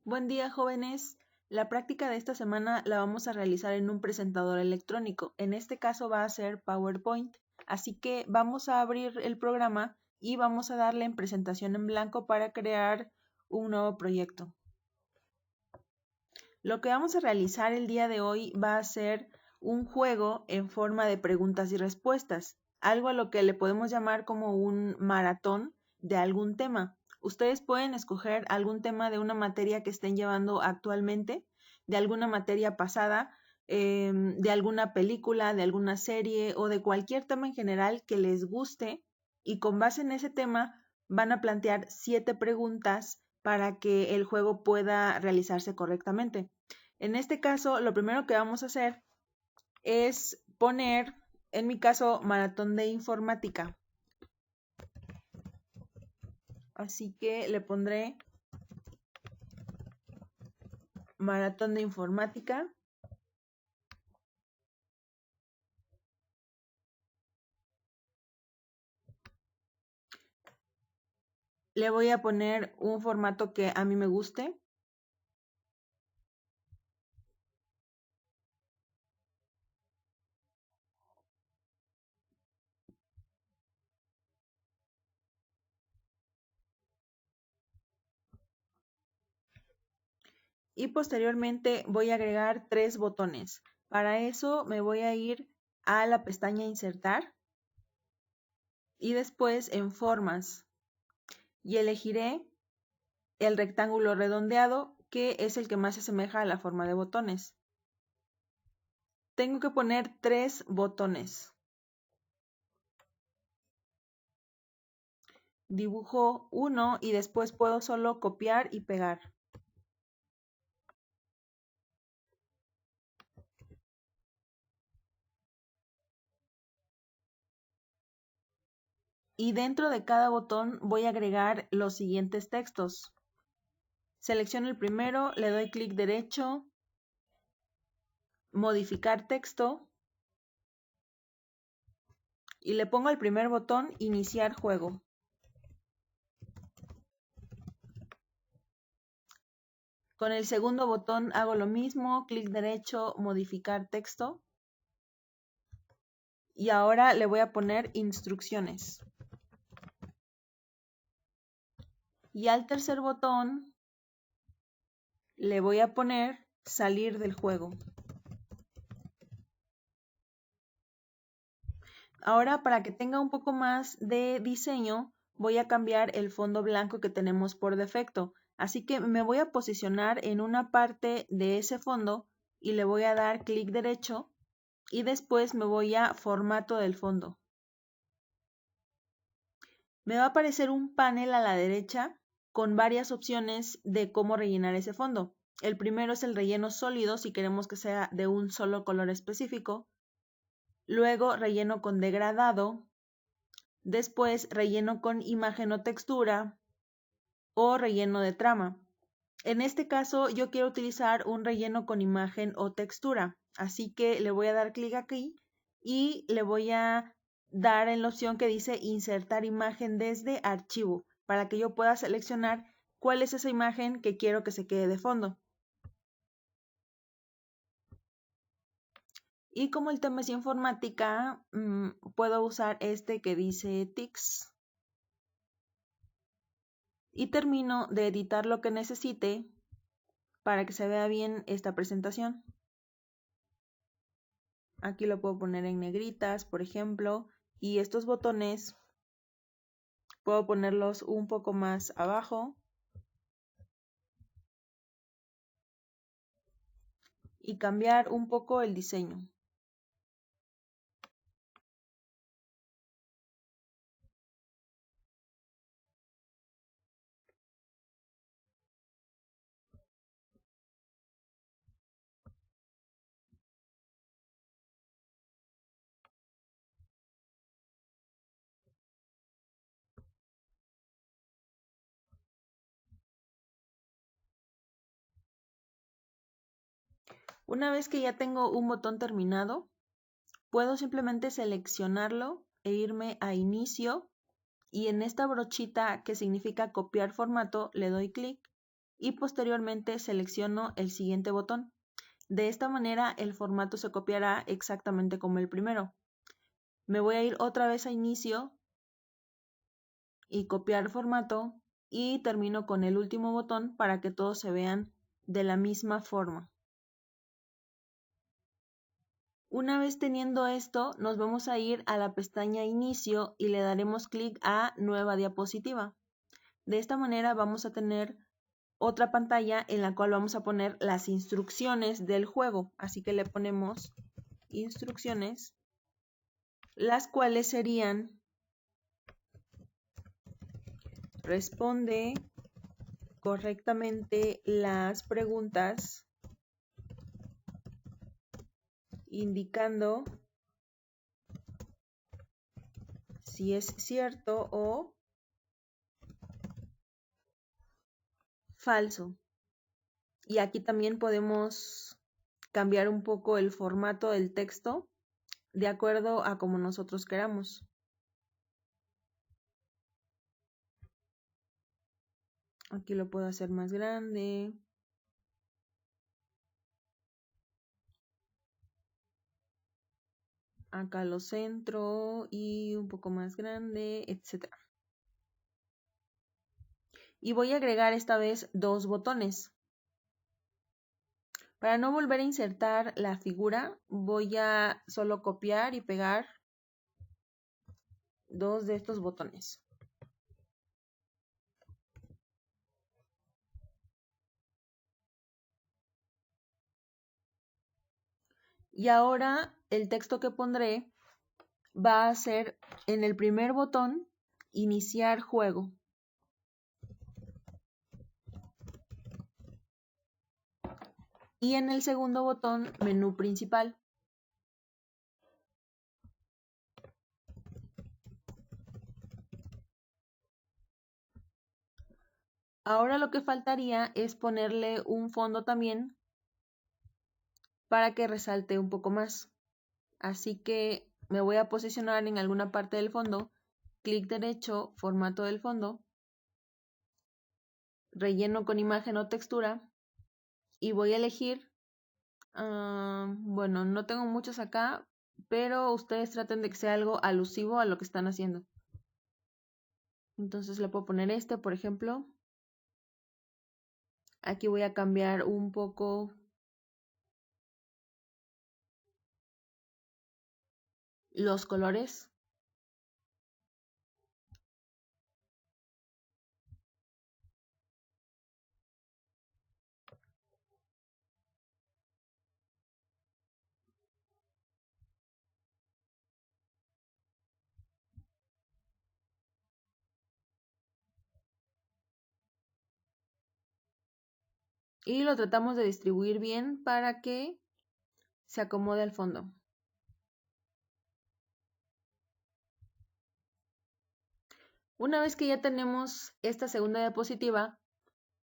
Buen día, jóvenes. La práctica de esta semana la vamos a realizar en un presentador electrónico. En este caso va a ser PowerPoint. Así que vamos a abrir el programa y vamos a darle en presentación en blanco para crear un nuevo proyecto. Lo que vamos a realizar el día de hoy va a ser un juego en forma de preguntas y respuestas, algo a lo que le podemos llamar como un maratón de algún tema. Ustedes pueden escoger algún tema de una materia que estén llevando actualmente, de alguna materia pasada, de alguna película, de alguna serie o de cualquier tema en general que les guste, y con base en ese tema van a plantear 7 preguntas para que el juego pueda realizarse correctamente. En este caso, lo primero que vamos a hacer es poner, en mi caso, maratón de informática. Así que le pondré maratón de informática. Le voy a poner un formato que a mí me guste. Y posteriormente voy a agregar 3 botones. Para eso me voy a ir a la pestaña Insertar y después en Formas y elegiré el rectángulo redondeado, que es el que más se asemeja a la forma de botones. Tengo que poner 3 botones. Dibujo uno y después puedo solo copiar y pegar. Y dentro de cada botón voy a agregar los siguientes textos. Selecciono el primero, le doy clic derecho, modificar texto y le pongo al primer botón iniciar juego. Con el segundo botón hago lo mismo, clic derecho, modificar texto. Y ahora le voy a poner instrucciones. Y al tercer botón le voy a poner salir del juego. Ahora, para que tenga un poco más de diseño, voy a cambiar el fondo blanco que tenemos por defecto. Así que me voy a posicionar en una parte de ese fondo y le voy a dar clic derecho y después me voy a formato del fondo. Me va a aparecer un panel a la derecha con varias opciones de cómo rellenar ese fondo. El primero es el relleno sólido, si queremos que sea de un solo color específico. Luego relleno con degradado. Después relleno con imagen o textura o relleno de trama. En este caso yo quiero utilizar un relleno con imagen o textura, así que le voy a dar clic aquí y le voy a dar en la opción que dice insertar imagen desde archivo para que yo pueda seleccionar cuál es esa imagen que quiero que se quede de fondo. Y como el tema es informática, puedo usar este que dice TICS. Y termino de editar lo que necesite para que se vea bien esta presentación. Aquí lo puedo poner en negritas, por ejemplo, y estos botones puedo ponerlos un poco más abajo y cambiar un poco el diseño. Una vez que ya tengo un botón terminado, puedo simplemente seleccionarlo e irme a inicio y en esta brochita que significa copiar formato le doy clic y posteriormente selecciono el siguiente botón. De esta manera el formato se copiará exactamente como el primero. Me voy a ir otra vez a inicio y copiar formato y termino con el último botón para que todos se vean de la misma forma. Una vez teniendo esto, nos vamos a ir a la pestaña Inicio y le daremos clic a Nueva diapositiva. De esta manera vamos a tener otra pantalla en la cual vamos a poner las instrucciones del juego. Así que le ponemos instrucciones, las cuales serían: responde correctamente las preguntas indicando si es cierto o falso. Y aquí también podemos cambiar un poco el formato del texto de acuerdo a como nosotros queramos. Aquí lo puedo hacer más grande. Acá lo centro y un poco más grande, etc. Y voy a agregar esta vez dos botones. Para no volver a insertar la figura, voy a solo copiar y pegar dos de estos botones. Y ahora el texto que pondré va a ser en el primer botón, iniciar juego. Y en el segundo botón, menú principal. Ahora lo que faltaría es ponerle un fondo también para que resalte un poco más. Así que me voy a posicionar en alguna parte del fondo, clic derecho, formato del fondo, relleno con imagen o textura y voy a elegir, bueno, no tengo muchos acá, pero ustedes traten de que sea algo alusivo a lo que están haciendo. Entonces le puedo poner este, por ejemplo. Aquí voy a cambiar un poco los colores. Y lo tratamos de distribuir bien para que se acomode al fondo. Una vez que ya tenemos esta segunda diapositiva,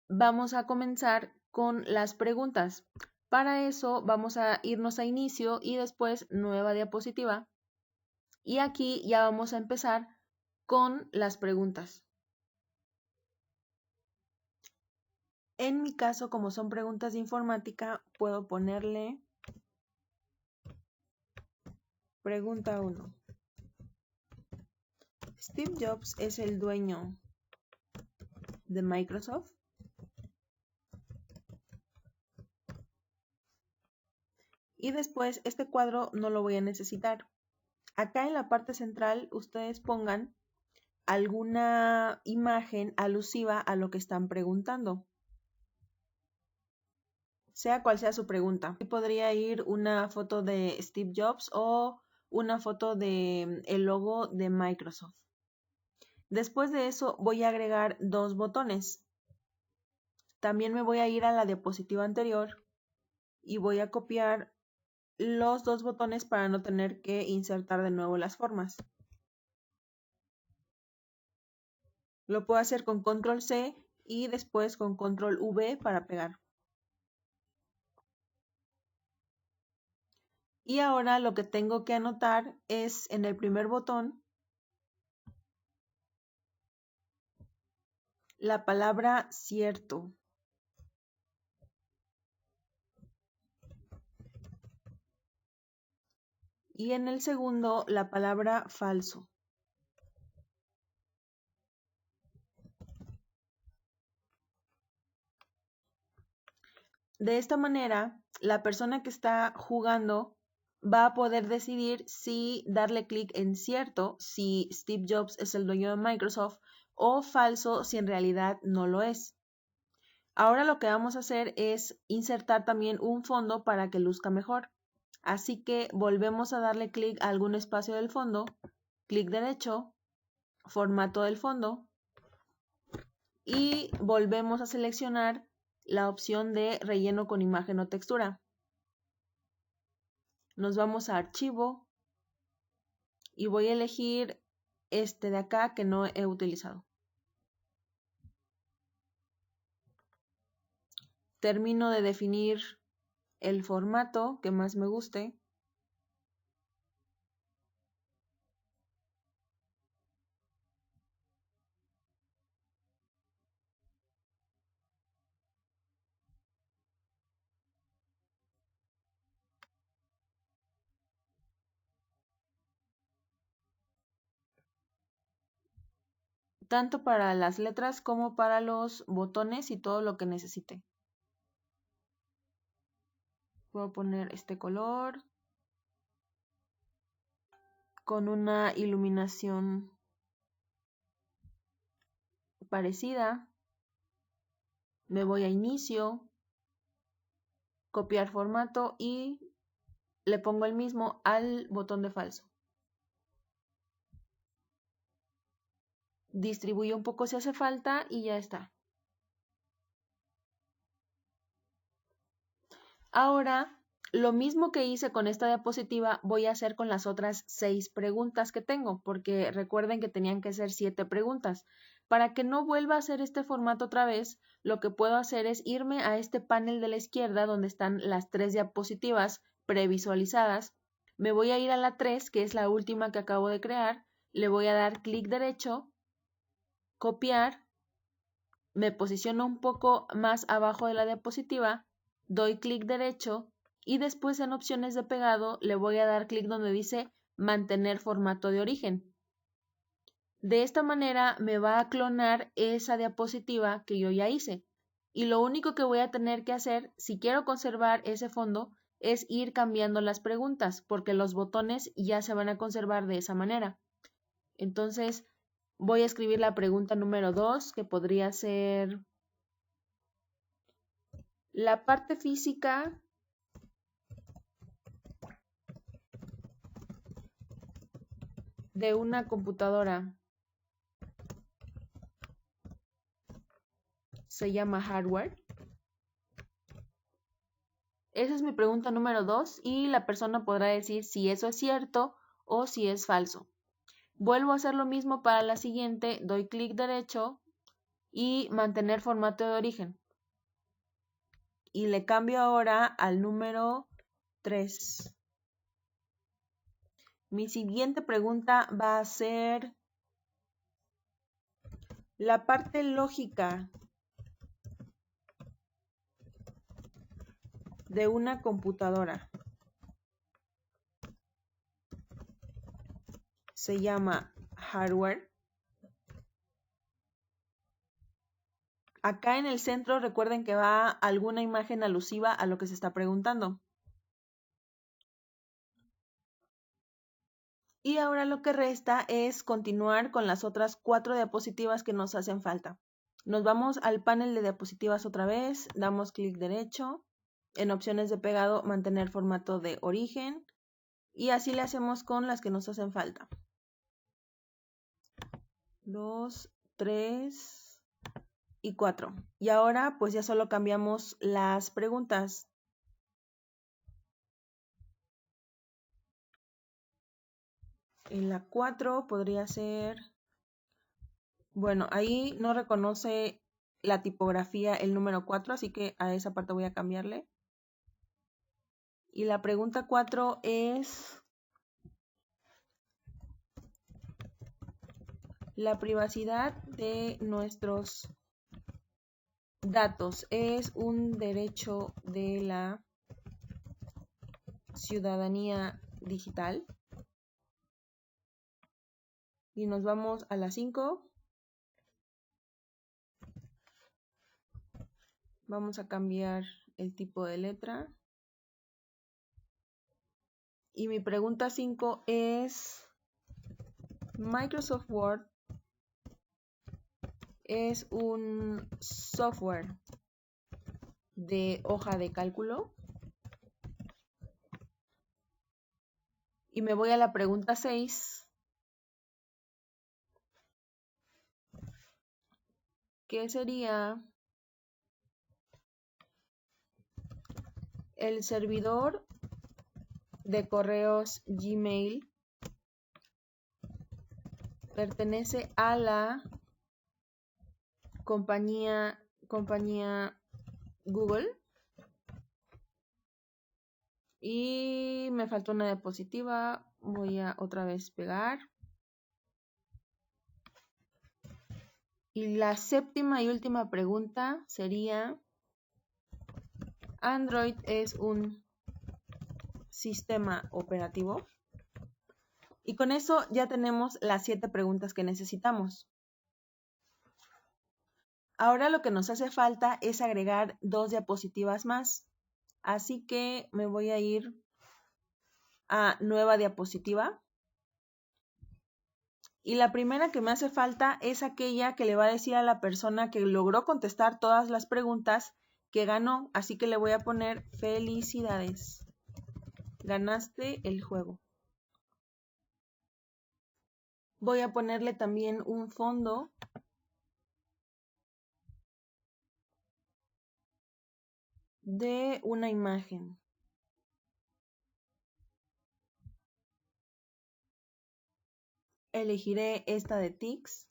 vamos a comenzar con las preguntas. Para eso vamos a irnos a inicio y después nueva diapositiva. Y aquí ya vamos a empezar con las preguntas. En mi caso, como son preguntas de informática, puedo ponerle pregunta 1. ¿Steve Jobs es el dueño de Microsoft? Y después este cuadro no lo voy a necesitar. Acá en la parte central ustedes pongan alguna imagen alusiva a lo que están preguntando, sea cual sea su pregunta. Aquí podría ir una foto de Steve Jobs o una foto de el logo de Microsoft. Después de eso voy a agregar dos botones. También me voy a ir a la diapositiva anterior y voy a copiar los dos botones para no tener que insertar de nuevo las formas. Lo puedo hacer con control C y después con control V para pegar. Y ahora lo que tengo que anotar es en el primer botón la palabra cierto. y en el segundo la palabra falso. De esta manera, la persona que está jugando va a poder decidir si darle clic en cierto, si Steve Jobs es el dueño de Microsoft, o falso si en realidad no lo es. Ahora lo que vamos a hacer es insertar también un fondo para que luzca mejor. Así que volvemos a darle clic a algún espacio del fondo, clic derecho, formato del fondo, y volvemos a seleccionar la opción de relleno con imagen o textura. Nos vamos a archivo y voy a elegir este de acá que no he utilizado. Termino de definir el formato que más me guste. Tanto para las letras como para los botones y todo lo que necesite. Voy a poner este color con una iluminación parecida. Me voy a inicio, copiar formato y le pongo el mismo al botón de falso. Distribuyo un poco si hace falta y ya está. Ahora, lo mismo que hice con esta diapositiva, voy a hacer con las otras 6 preguntas que tengo, porque recuerden que tenían que ser 7 preguntas. Para que no vuelva a hacer este formato otra vez, lo que puedo hacer es irme a este panel de la izquierda donde están las 3 diapositivas previsualizadas. Me voy a ir a la 3, que es la última que acabo de crear. Le voy a dar clic derecho, copiar, me posiciono un poco más abajo de la diapositiva, doy clic derecho y después en opciones de pegado le voy a dar clic donde dice mantener formato de origen. De esta manera me va a clonar esa diapositiva que yo ya hice. Y lo único que voy a tener que hacer, si quiero conservar ese fondo, es ir cambiando las preguntas, porque los botones ya se van a conservar de esa manera. Entonces, voy a escribir la pregunta número 2, que podría ser: la parte física de una computadora se llama hardware. Esa es mi pregunta número 2 y la persona podrá decir si eso es cierto o si es falso. Vuelvo a hacer lo mismo para la siguiente, doy clic derecho y mantener formato de origen. Y le cambio ahora al número 3. Mi siguiente pregunta va a ser: la parte lógica de una computadora se llama hardware. Acá en el centro recuerden que va alguna imagen alusiva a lo que se está preguntando. Y ahora lo que resta es continuar con las otras 4 diapositivas que nos hacen falta. Nos vamos al panel de diapositivas otra vez, damos clic derecho, en opciones de pegado mantener formato de origen y así le hacemos con las que nos hacen falta. 2, 3 y 4. Y ahora pues ya solo cambiamos las preguntas. En la 4 podría ser, bueno, ahí no reconoce la tipografía el número 4, así que a esa parte voy a cambiarle. Y la pregunta 4 es: la privacidad de nuestros datos es un derecho de la ciudadanía digital. Y nos vamos a la 5. Vamos a cambiar el tipo de letra. Y mi pregunta 5 es, Microsoft Word es un software de hoja de cálculo. Y me voy a la pregunta 6, que sería, el servidor de correos Gmail pertenece a la compañía Google. Y me faltó una diapositiva. Voy a otra vez pegar. Y la séptima y última pregunta sería, ¿Android es un sistema operativo? Y con eso ya tenemos las 7 preguntas que necesitamos. Ahora lo que nos hace falta es agregar 2 diapositivas más. Así que me voy a ir a nueva diapositiva. Y la primera que me hace falta es aquella que le va a decir a la persona que logró contestar todas las preguntas que ganó. Así que le voy a poner felicidades. Ganaste el juego. Voy a ponerle también un fondo de una imagen. Elegiré esta de tics.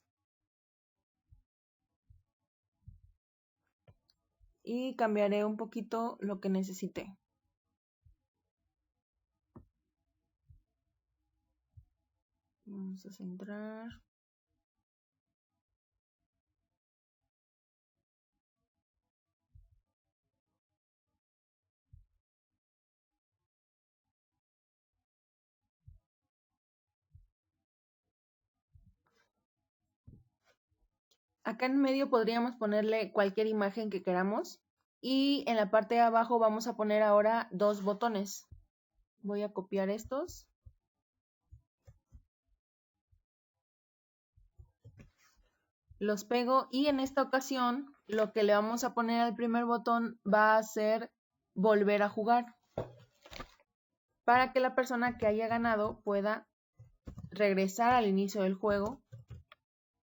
Y cambiaré un poquito lo que necesite. Vamos a centrar. Acá en medio podríamos ponerle cualquier imagen que queramos. Y en la parte de abajo vamos a poner ahora 2 botones. Voy a copiar estos. Los pego y en esta ocasión lo que le vamos a poner al primer botón va a ser volver a jugar. Para que la persona que haya ganado pueda regresar al inicio del juego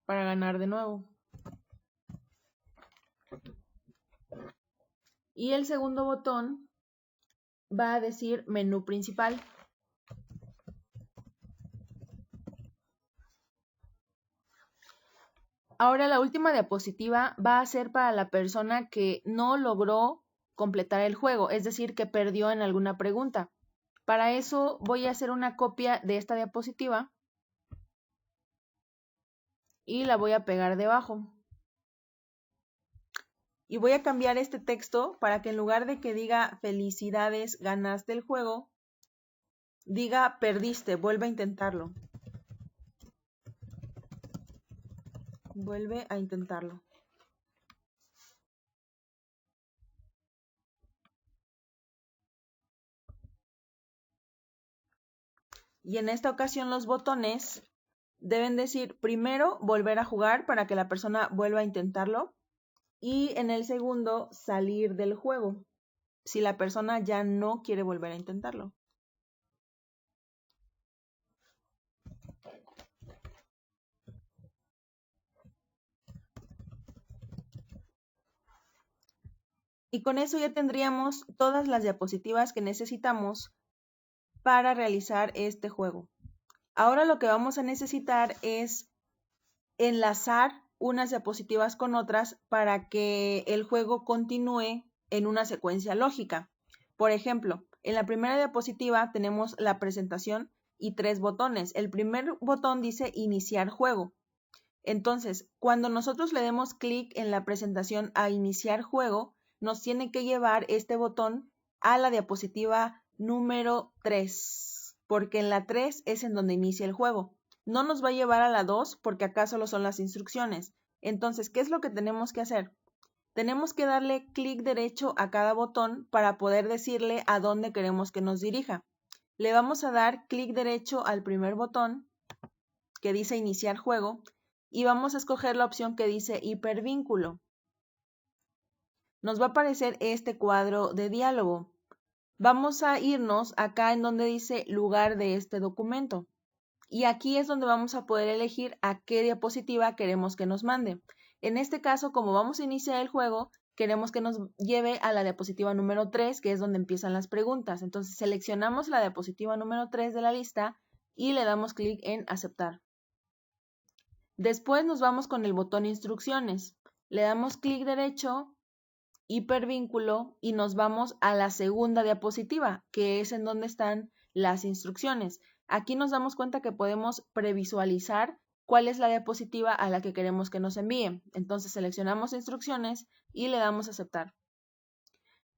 para ganar de nuevo. Y el segundo botón va a decir menú principal. Ahora la última diapositiva va a ser para la persona que no logró completar el juego, es decir, que perdió en alguna pregunta. Para eso voy a hacer una copia de esta diapositiva y la voy a pegar debajo. Y voy a cambiar este texto para que en lugar de que diga felicidades, ganaste el juego, diga perdiste, vuelve a intentarlo. Vuelve a intentarlo. Y en esta ocasión los botones deben decir primero volver a jugar para que la persona vuelva a intentarlo. Y en el segundo salir del juego, si la persona ya no quiere volver a intentarlo. Y con eso ya tendríamos todas las diapositivas que necesitamos para realizar este juego. Ahora lo que vamos a necesitar es enlazar unas diapositivas con otras para que el juego continúe en una secuencia lógica. Por ejemplo, en la primera diapositiva tenemos la presentación y 3 botones. El primer botón dice iniciar juego. Entonces, cuando nosotros le demos clic en la presentación a iniciar juego, nos tiene que llevar este botón a la diapositiva número 3. porque en la 3 es en donde inicia el juego. No nos va a llevar a la 2 porque acá solo son las instrucciones. Entonces, ¿qué es lo que tenemos que hacer? Tenemos que darle clic derecho a cada botón para poder decirle a dónde queremos que nos dirija. Le vamos a dar clic derecho al primer botón que dice iniciar juego y vamos a escoger la opción que dice hipervínculo. Nos va a aparecer este cuadro de diálogo. Vamos a irnos acá en donde dice lugar de este documento. Y aquí es donde vamos a poder elegir a qué diapositiva queremos que nos mande. En este caso, como vamos a iniciar el juego, queremos que nos lleve a la diapositiva número 3, que es donde empiezan las preguntas. Entonces seleccionamos la diapositiva número 3 de la lista y le damos clic en aceptar. Después nos vamos con el botón instrucciones. Le damos clic derecho, hipervínculo y nos vamos a la segunda diapositiva, que es en donde están las instrucciones. Aquí nos damos cuenta que podemos previsualizar cuál es la diapositiva a la que queremos que nos envíe. Entonces seleccionamos instrucciones y le damos a aceptar.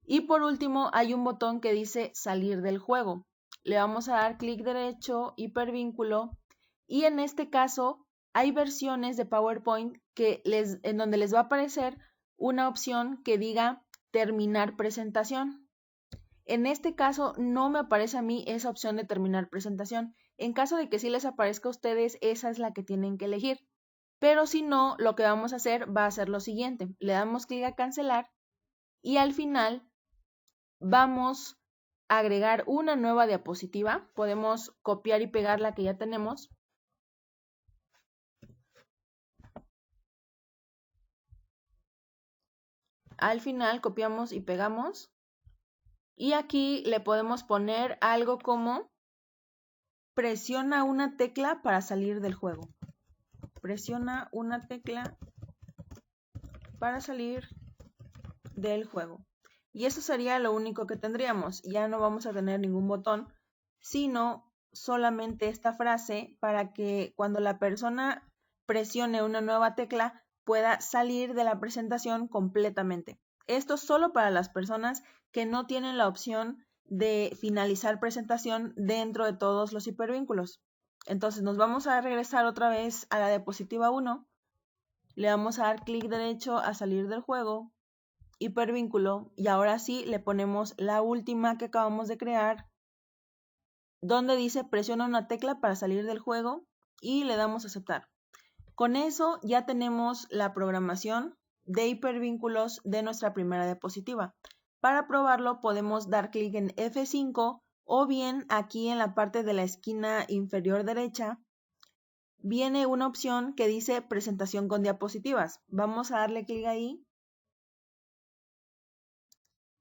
Y por último hay un botón que dice salir del juego. Le vamos a dar clic derecho, hipervínculo y en este caso hay versiones de PowerPoint en donde les va a aparecer una opción que diga terminar presentación. En este caso no me aparece a mí esa opción de terminar presentación. En caso de que sí les aparezca a ustedes, esa es la que tienen que elegir. Pero si no, lo que vamos a hacer va a ser lo siguiente. Le damos clic a cancelar y al final vamos a agregar una nueva diapositiva. Podemos copiar y pegar la que ya tenemos. Al final copiamos y pegamos. Y aquí le podemos poner algo como presiona una tecla para salir del juego. Presiona una tecla para salir del juego. Y eso sería lo único que tendríamos. Ya no vamos a tener ningún botón, sino solamente esta frase para que cuando la persona presione una nueva tecla pueda salir de la presentación completamente. Esto es solo para las personas que no tienen la opción de finalizar presentación dentro de todos los hipervínculos. Entonces nos vamos a regresar otra vez a la diapositiva 1. Le vamos a dar clic derecho a salir del juego, hipervínculo, y ahora sí le ponemos la última que acabamos de crear, donde dice presiona una tecla para salir del juego y le damos a aceptar. Con eso ya tenemos la programación de hipervínculos de nuestra primera diapositiva. Para probarlo podemos dar clic en F5 o bien aquí en la parte de la esquina inferior derecha viene una opción que dice presentación con diapositivas. Vamos a darle clic ahí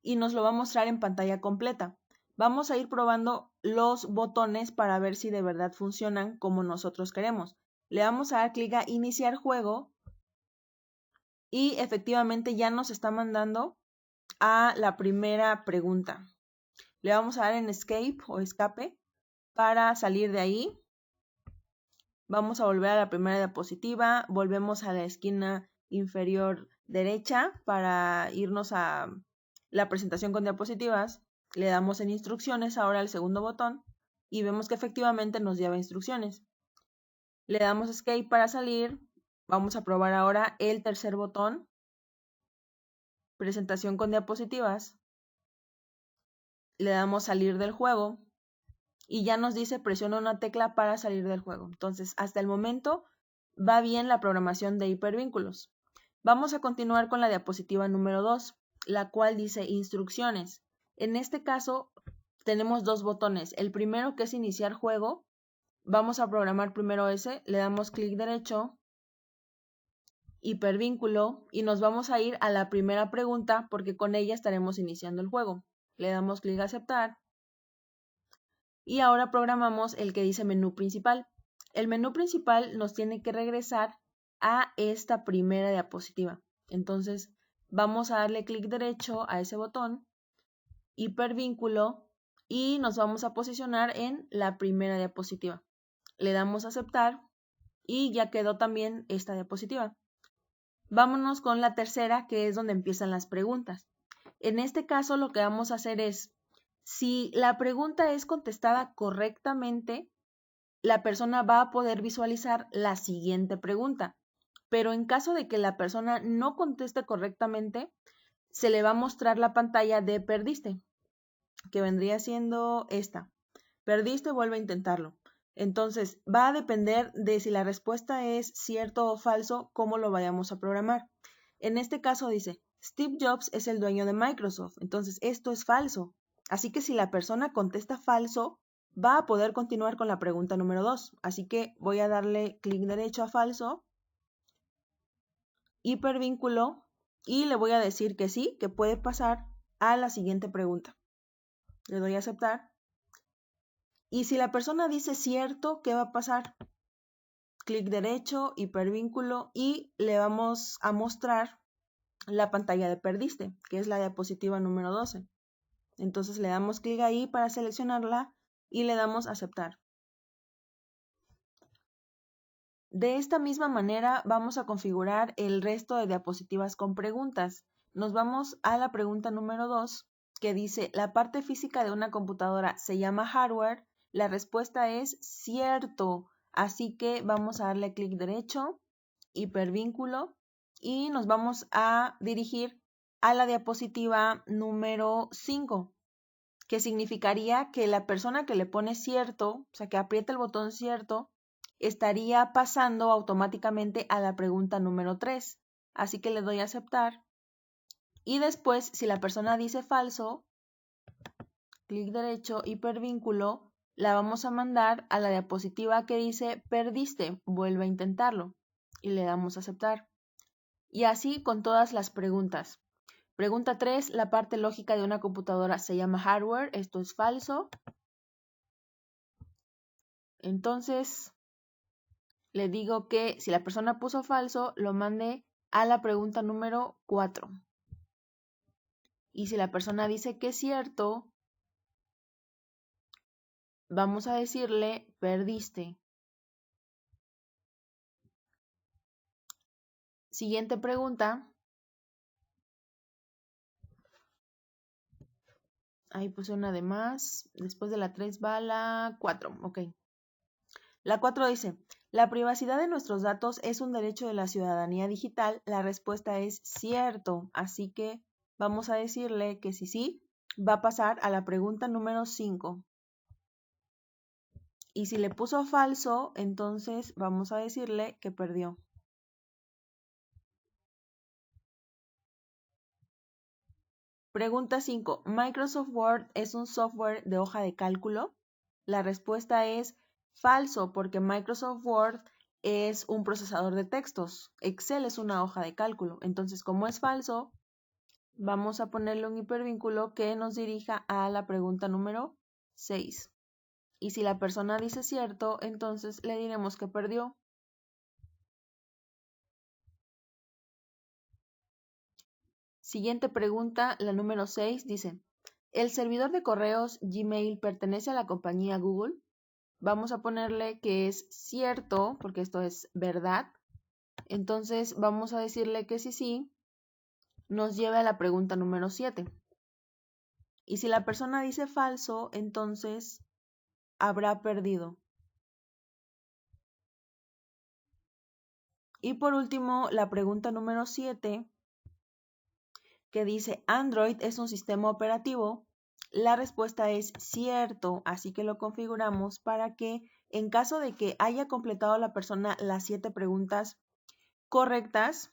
y nos lo va a mostrar en pantalla completa. Vamos a ir probando los botones para ver si de verdad funcionan como nosotros queremos. Le vamos a dar clic a iniciar juego y efectivamente ya nos está mandando a la primera pregunta. Le vamos a dar en escape o escape para salir de ahí. Vamos a volver a la primera diapositiva, volvemos a la esquina inferior derecha para irnos a la presentación con diapositivas. Le damos en instrucciones ahora al segundo botón y vemos que efectivamente nos lleva instrucciones. Le damos escape para salir. Vamos a probar ahora el tercer botón, presentación con diapositivas. Le damos salir del juego y ya nos dice presiona una tecla para salir del juego. Entonces, hasta el momento va bien la programación de hipervínculos. Vamos a continuar con la diapositiva número 2, la cual dice instrucciones. En este caso tenemos dos botones. El primero, que es iniciar juego, vamos a programar primero ese. Le damos clic derecho, hipervínculo, y nos vamos a ir a la primera pregunta porque con ella estaremos iniciando el juego. Le damos clic a aceptar. Y ahora programamos el que dice menú principal. El menú principal nos tiene que regresar a esta primera diapositiva. Entonces vamos a darle clic derecho a ese botón, hipervínculo, y nos vamos a posicionar en la primera diapositiva. Le damos a aceptar y ya quedó también esta diapositiva. Vámonos con la tercera, que es donde empiezan las preguntas. En este caso lo que vamos a hacer es Si la pregunta es contestada correctamente, la persona va a poder visualizar la siguiente pregunta. Pero en caso de que la persona no conteste correctamente, se le va a mostrar la pantalla de perdiste, que vendría siendo esta. Perdiste, vuelve a intentarlo. Entonces, va a depender de si la respuesta es cierto o falso, cómo lo vayamos a programar. En este caso dice, Steve Jobs es el dueño de Microsoft. Entonces, esto es falso. Así que si la persona contesta falso, va a poder continuar con la pregunta número 2. Así que voy a darle clic derecho a falso, hipervínculo, y le voy a decir que sí, que puede pasar a la siguiente pregunta. Le doy a aceptar. Y si la persona dice cierto, ¿qué va a pasar? Clic derecho, hipervínculo, y le vamos a mostrar la pantalla de perdiste, que es la diapositiva número 12. Entonces le damos clic ahí para seleccionarla y le damos aceptar. De esta misma manera vamos a configurar el resto de diapositivas con preguntas. Nos vamos a la pregunta número 2, que dice, ¿la parte física de una computadora se llama hardware? La respuesta es cierto, así que vamos a darle clic derecho, hipervínculo, y nos vamos a dirigir a la diapositiva número 5, que significaría que la persona que le pone cierto, o sea, que aprieta el botón cierto, estaría pasando automáticamente a la pregunta número 3. Así que le doy a aceptar. Y después, si la persona dice falso, clic derecho, hipervínculo, la vamos a mandar a la diapositiva que dice perdiste, vuelve a intentarlo. Y le damos a aceptar. Y así con todas las preguntas. Pregunta 3, la parte lógica de una computadora se llama hardware, esto es falso. Entonces, le digo que si la persona puso falso, lo mande a la pregunta número 4. Y si la persona dice que es cierto, vamos a decirle perdiste. Siguiente pregunta. Ahí puse una de más. Después de la 3 va la 4. Ok. La 4 dice, ¿la privacidad de nuestros datos es un derecho de la ciudadanía digital? La respuesta es cierto. Así que vamos a decirle que si sí, va a pasar a la pregunta número 5. Y si le puso falso, entonces vamos a decirle que perdió. Pregunta 5. ¿Microsoft Word es un software de hoja de cálculo? La respuesta es falso, porque Microsoft Word es un procesador de textos. Excel es una hoja de cálculo. Entonces, como es falso, vamos a ponerle un hipervínculo que nos dirija a la pregunta número 6. Y si la persona dice cierto, entonces le diremos que perdió. Siguiente pregunta, la número 6, dice, ¿el servidor de correos Gmail pertenece a la compañía Google? Vamos a ponerle que es cierto, porque esto es verdad. Entonces vamos a decirle que sí, nos lleva a la pregunta número 7. Y si la persona dice falso, entonces habrá perdido. Y por último, la pregunta número 7, que dice, ¿Android es un sistema operativo? La respuesta es cierto, así que lo configuramos para que en caso de que haya completado la persona las 7 preguntas correctas,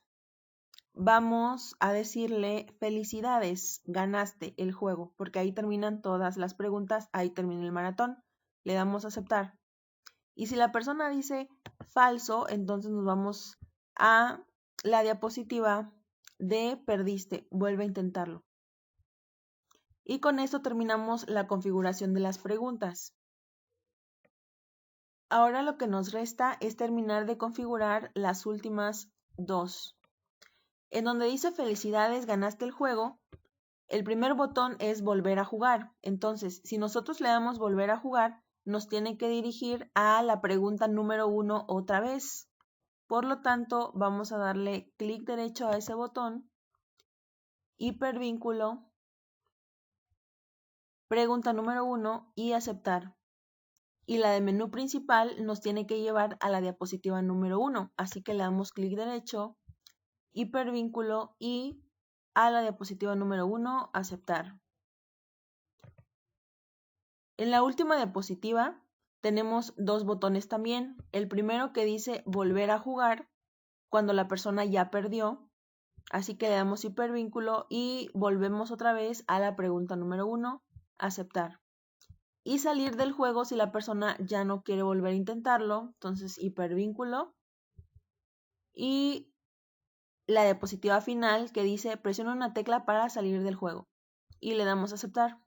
vamos a decirle felicidades, ganaste el juego, porque ahí terminan todas las preguntas, ahí termina el maratón. Le damos a aceptar. Y si la persona dice falso, entonces nos vamos a la diapositiva de perdiste, vuelve a intentarlo. Y con esto terminamos la configuración de las preguntas. Ahora lo que nos resta es terminar de configurar las últimas 2. En donde dice felicidades, ganaste el juego, el primer botón es volver a jugar. Entonces, si nosotros le damos volver a jugar, nos tiene que dirigir a la pregunta número 1 otra vez. Por lo tanto, vamos a darle clic derecho a ese botón, hipervínculo, pregunta número 1 y aceptar. Y la de menú principal nos tiene que llevar a la diapositiva número 1, así que le damos clic derecho, hipervínculo y a la diapositiva número 1, aceptar. En la última diapositiva tenemos dos botones también. El primero que dice volver a jugar cuando la persona ya perdió, así que le damos hipervínculo y volvemos otra vez a la pregunta número 1, aceptar. Y salir del juego si la persona ya no quiere volver a intentarlo, entonces hipervínculo. Y la diapositiva final que dice presiona una tecla para salir del juego y le damos a aceptar.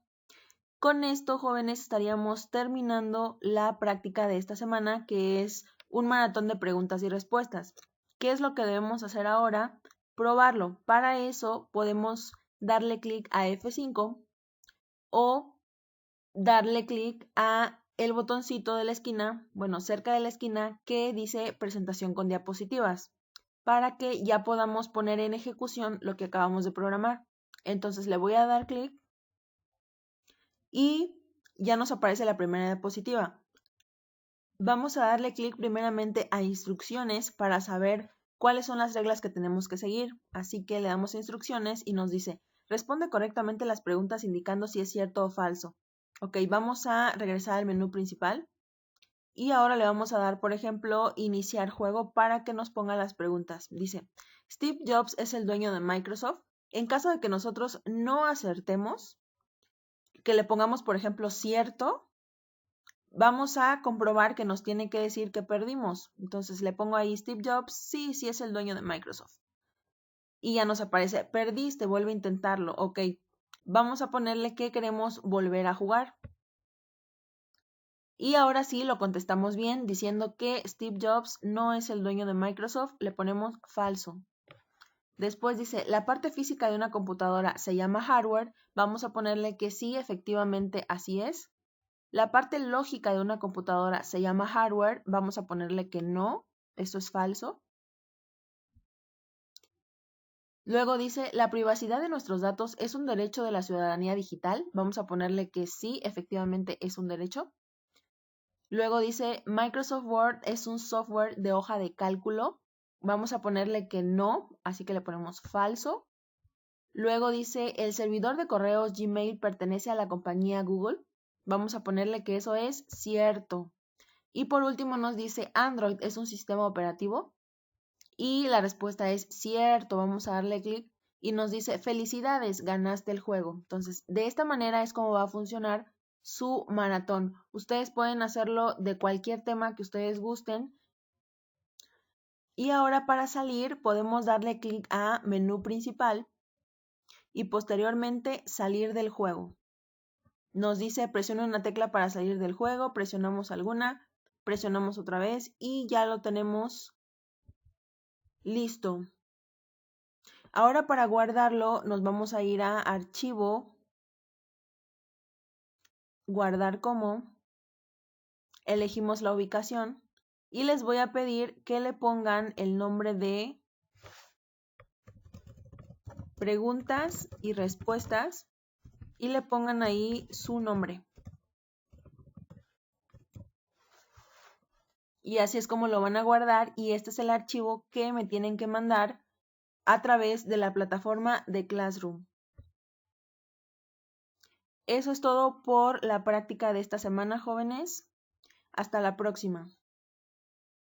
Con esto, jóvenes, estaríamos terminando la práctica de esta semana, que es un maratón de preguntas y respuestas. ¿Qué es lo que debemos hacer ahora? Probarlo. Para eso podemos darle clic a F5 o darle clic a el botoncito de la esquina, bueno, cerca de la esquina que dice presentación con diapositivas, para que ya podamos poner en ejecución lo que acabamos de programar. Entonces le voy a dar clic y ya nos aparece la primera diapositiva. Vamos a darle clic primeramente a instrucciones para saber cuáles son las reglas que tenemos que seguir. Así que le damos a instrucciones y nos dice, responde correctamente las preguntas indicando si es cierto o falso. Ok, vamos a regresar al menú principal y ahora le vamos a dar, por ejemplo, iniciar juego para que nos ponga las preguntas. Dice, Steve Jobs es el dueño de Microsoft. En caso de que nosotros no acertemos, que le pongamos, por ejemplo, cierto, vamos a comprobar que nos tiene que decir que perdimos. Entonces le pongo ahí Steve Jobs, sí es el dueño de Microsoft. Y ya nos aparece, perdiste, vuelve a intentarlo. Ok, vamos a ponerle que queremos volver a jugar. Y ahora sí lo contestamos bien diciendo que Steve Jobs no es el dueño de Microsoft, le ponemos falso. Después dice, la parte física de una computadora se llama hardware, vamos a ponerle que sí, efectivamente así es. La parte lógica de una computadora se llama hardware, vamos a ponerle que no, esto es falso. Luego dice, la privacidad de nuestros datos es un derecho de la ciudadanía digital, vamos a ponerle que sí, efectivamente es un derecho. Luego dice, Microsoft Word es un software de hoja de cálculo, vamos a ponerle que no, así que le ponemos falso. Luego dice, el servidor de correos Gmail pertenece a la compañía Google, vamos a ponerle que eso es cierto. Y por último nos dice, Android es un sistema operativo. Y la respuesta es cierto. Vamos a darle clic y nos dice, felicidades, ganaste el juego. Entonces, de esta manera es como va a funcionar su maratón. Ustedes pueden hacerlo de cualquier tema que ustedes gusten. Y ahora para salir podemos darle clic a menú principal y posteriormente salir del juego. Nos dice presiona una tecla para salir del juego, presionamos alguna, presionamos otra vez y ya lo tenemos listo. Ahora para guardarlo nos vamos a ir a archivo, guardar como, elegimos la ubicación y les voy a pedir que le pongan el nombre de preguntas y respuestas y le pongan ahí su nombre. Y así es como lo van a guardar y este es el archivo que me tienen que mandar a través de la plataforma de Classroom. Eso es todo por la práctica de esta semana, jóvenes. Hasta la próxima.